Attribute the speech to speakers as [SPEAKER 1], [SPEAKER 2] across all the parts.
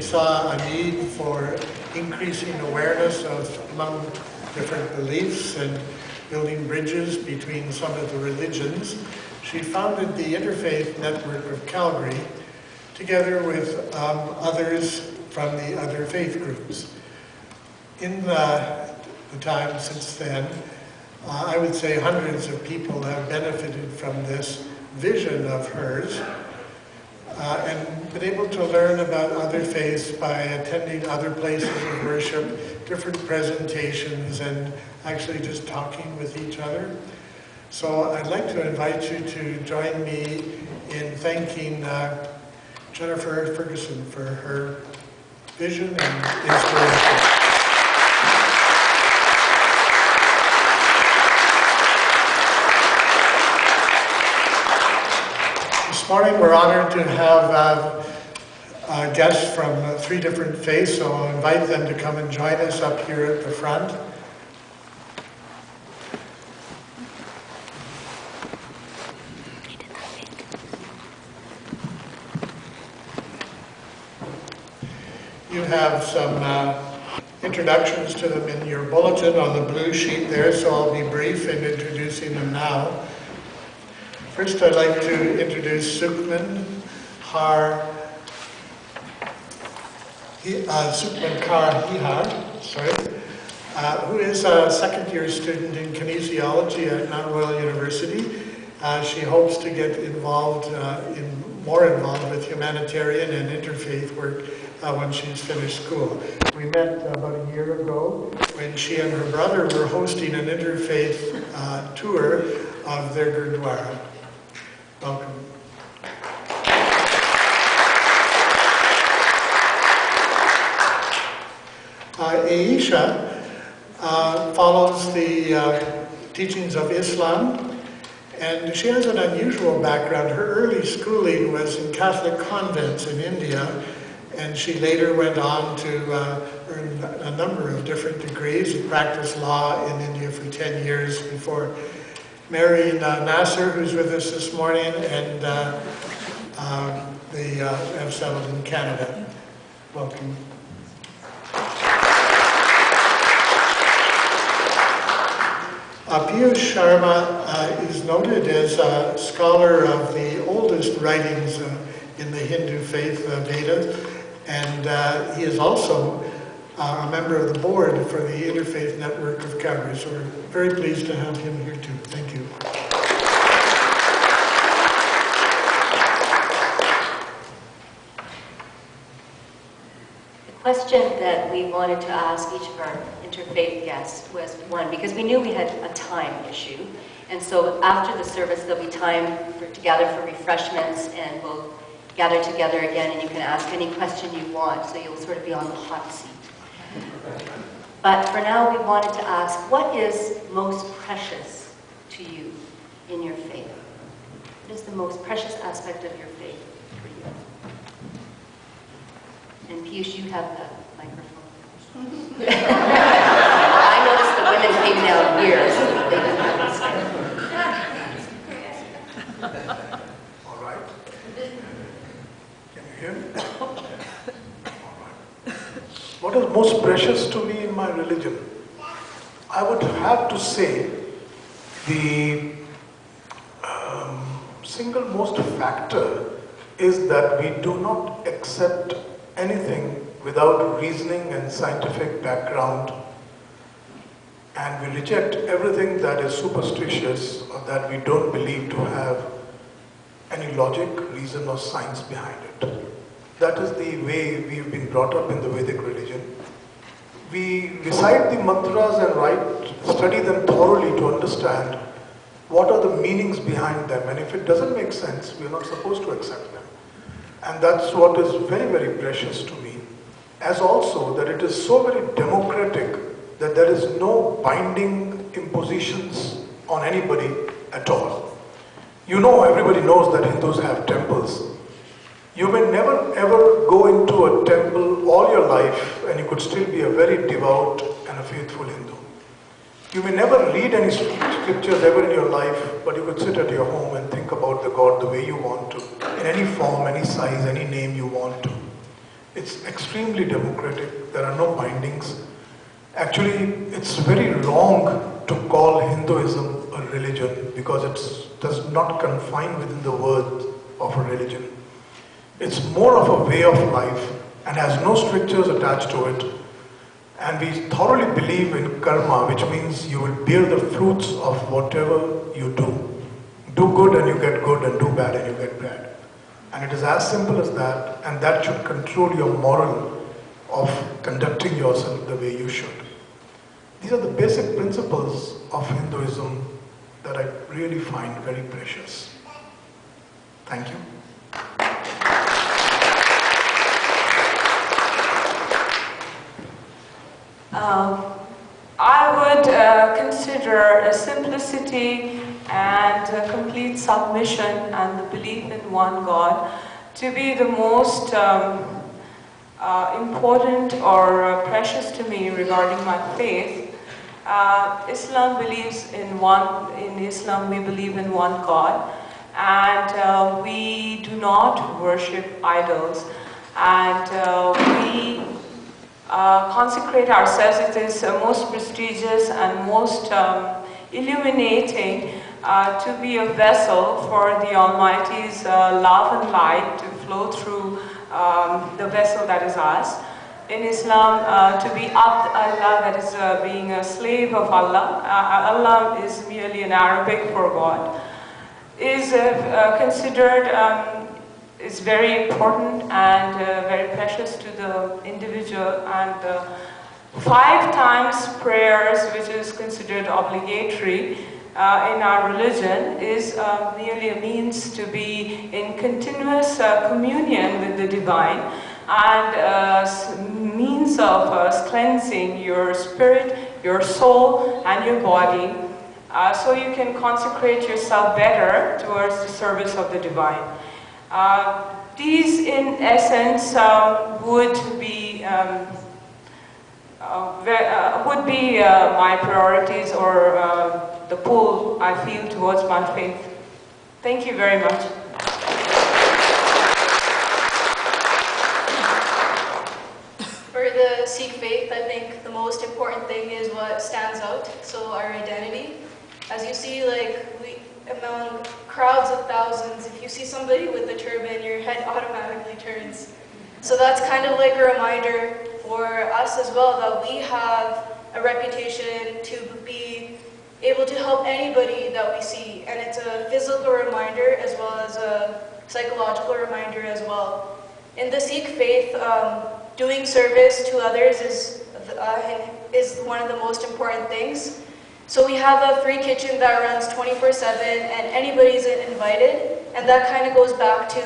[SPEAKER 1] saw a need for increasing awareness among different beliefs and building bridges between some of the religions. She founded the Interfaith Network of Calgary, together with others from the other faith groups. In the time since then, I would say hundreds of people have benefited from this vision of hers and been able to learn about other faiths by attending other places of worship, different presentations, and actually just talking with each other. So I'd like to invite you to join me in thanking Jennifer Ferguson for her vision and inspiration. This morning we're honored to have guests from 3 different faiths, so I'll invite them to come and join us up here at the front. You have some introductions to them in your bulletin on the blue sheet there, so I'll be brief in introducing them now. First, I'd like to introduce Sukhman Kaur Hihar, who is a second-year student in kinesiology at Mount Royal University. She hopes to get more involved with humanitarian and interfaith work when she's finished school. We met about a year ago when she and her brother were hosting an interfaith tour of their Gurdwara. Welcome. Aisha follows the teachings of Islam, and she has an unusual background. Her early schooling was in Catholic convents in India, and she later went on to earn a number of different degrees and practiced law in India for 10 years before marrying Nasser, who's with us this morning, and they have settled in Canada. Welcome. Piyush Sharma is noted as a scholar of the oldest writings in the Hindu faith, Vedas, and he is also a member of the board for the Interfaith Network of Calgary. So we're very pleased to have him here too. Thank you.
[SPEAKER 2] The question that we wanted to ask each of our interfaith guests was, one, because we knew we had a time issue, and so after the service there'll be time to gather for refreshments, and we'll gather together again, and you can ask any question you want, so you'll sort of be on the hot seat. But for now, we wanted to ask, what is most precious to you in your faith? What is the most precious aspect of your faith for you? And Piyush, you have the microphone. I noticed the women came down here, so they didn't have this microphone.
[SPEAKER 1] All right. Can you hear me?
[SPEAKER 3] What is most precious to me in my religion? I would have to say the single most factor is that we do not accept anything without reasoning and scientific background, and we reject everything that is superstitious or that we don't believe to have any logic, reason or science behind it. That is the way we've been brought up in the Vedic religion. We recite the mantras and study them thoroughly to understand what are the meanings behind them, and if it doesn't make sense, we're not supposed to accept them. And that's what is very, very precious to me. As also that it is so very democratic that there is no binding impositions on anybody at all. You know, everybody knows that Hindus have temples. You may never ever go into a temple all your life and you could still be a very devout and a faithful Hindu. You may never read any scriptures ever in your life, but you could sit at your home and think about the God the way you want to, in any form, any size, any name you want to. It's extremely democratic. There are no bindings. Actually, it's very wrong to call Hinduism a religion because it does not confine within the word of a religion. It's more of a way of life and has no strictures attached to it. And we thoroughly believe in karma, which means you will bear the fruits of whatever you do. Do good and you get good, and do bad and you get bad. And it is as simple as that, and that should control your moral of conducting yourself the way you should. These are the basic principles of Hinduism that I really find very precious. Thank you.
[SPEAKER 4] I would consider a simplicity and a complete submission and the belief in one God to be the most important or precious to me regarding my faith. Islam believes in one. In Islam, we believe in one God, and we do not worship idols, and we consecrate ourselves. It is most prestigious and most illuminating to be a vessel for the Almighty's love and light to flow through the vessel that is us. In Islam, to be Abd Allah, that is being a slave of Allah. Allah is merely an Arabic for God. Is considered is very important and very precious to the individual, and 5 times prayers, which is considered obligatory in our religion, is merely a means to be in continuous communion with the divine, and means of cleansing your spirit, your soul, and your body, so you can consecrate yourself better towards the service of the divine. These, in essence, would be my priorities, or the pull I feel towards my faith. Thank you very much.
[SPEAKER 5] For the Sikh faith, I think the most important thing is what stands out, so our identity. As you see, among crowds of thousands, if you see somebody with a turban, your head automatically turns. So that's kind of like a reminder for us as well that we have a reputation to be able to help anybody that we see. And it's a physical reminder as well as a psychological reminder as well. In the Sikh faith, doing service to others is one of the most important things. So we have a free kitchen that runs 24/7, and anybody's invited, and that kind of goes back to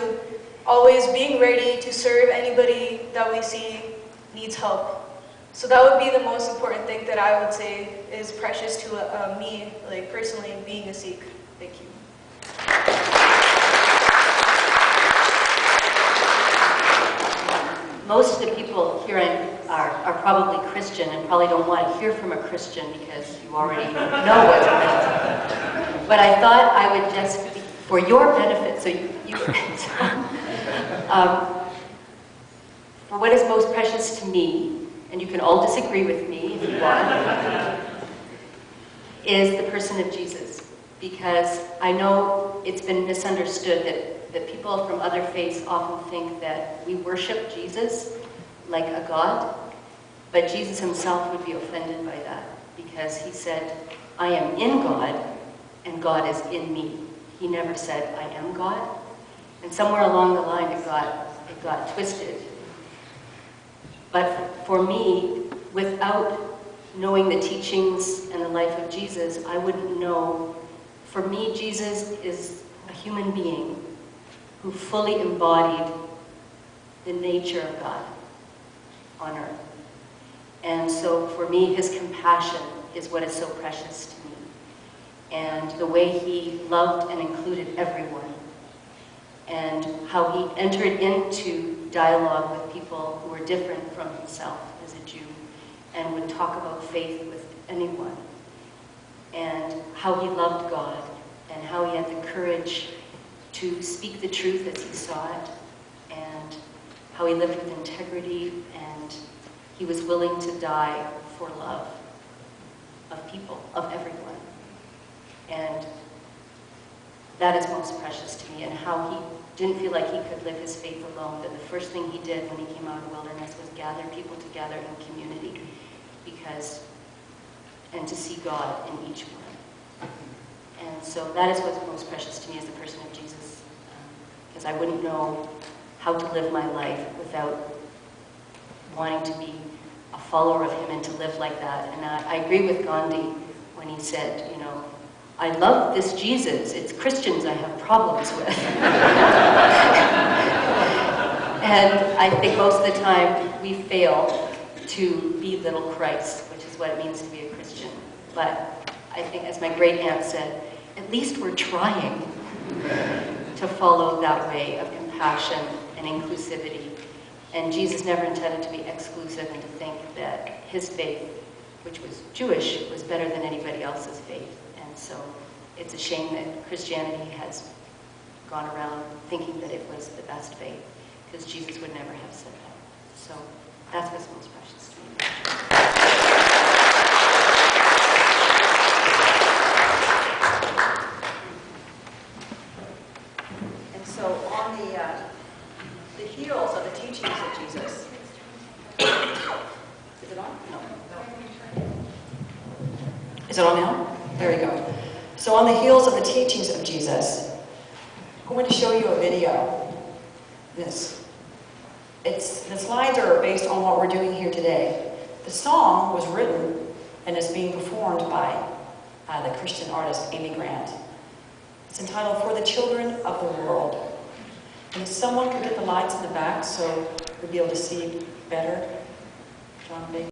[SPEAKER 5] always being ready to serve anybody that we see needs help. So that would be the most important thing that I would say is precious to me, personally, being a Sikh. Thank you.
[SPEAKER 2] Most of the people here are probably Christian and probably don't want to hear from a Christian because you already know what's Christian. But I thought I would just, for your benefit, so you for what is most precious to me, and you can all disagree with me if you want, is the person of Jesus. Because I know it's been misunderstood that people from other faiths often think that we worship Jesus like a god, but Jesus himself would be offended by that because he said, I am in God and God is in me. He never said, I am God. And somewhere along the line it got twisted. But for me, without knowing the teachings and the life of Jesus, I wouldn't know. For me, Jesus is a human being who fully embodied the nature of God on earth. And so for me, his compassion is what is so precious to me. And the way he loved and included everyone. And how he entered into dialogue with people who were different from himself as a Jew and would talk about faith with anyone. And how he loved God and how he had the courage to speak the truth as he saw it, and how he lived with integrity, and he was willing to die for love of people, of everyone. And that is most precious to me, and how he didn't feel like he could live his faith alone, that the first thing he did when he came out of the wilderness was gather people together in community, and to see God in each one. And so that is what's most precious to me as the person of Jesus, because I wouldn't know how to live my life without wanting to be a follower of him and to live like that. And I agree with Gandhi when he said, you know, I love this Jesus, it's Christians I have problems with. And I think most of the time we fail to belittle Christ, which is what it means to be a Christian. But I think, as my great aunt said, at least we're trying to follow that way of compassion and inclusivity. And Jesus never intended to be exclusive and to think that his faith, which was Jewish, was better than anybody else's faith. And so it's a shame that Christianity has gone around thinking that it was the best faith, because Jesus would never have said that. So that's what's most precious to me.
[SPEAKER 6] And so on the heels of the teachings of Jesus, is it on? No. Is it on now? There you go. So on the heels of the teachings of Jesus, I'm going to show you a video. The slides are based on what we're doing here today. The song was written and is being performed by the Christian artist Amy Grant. It's entitled For the Children of the World. And if someone could get the lights in the back so we'd be able to see better. John Big.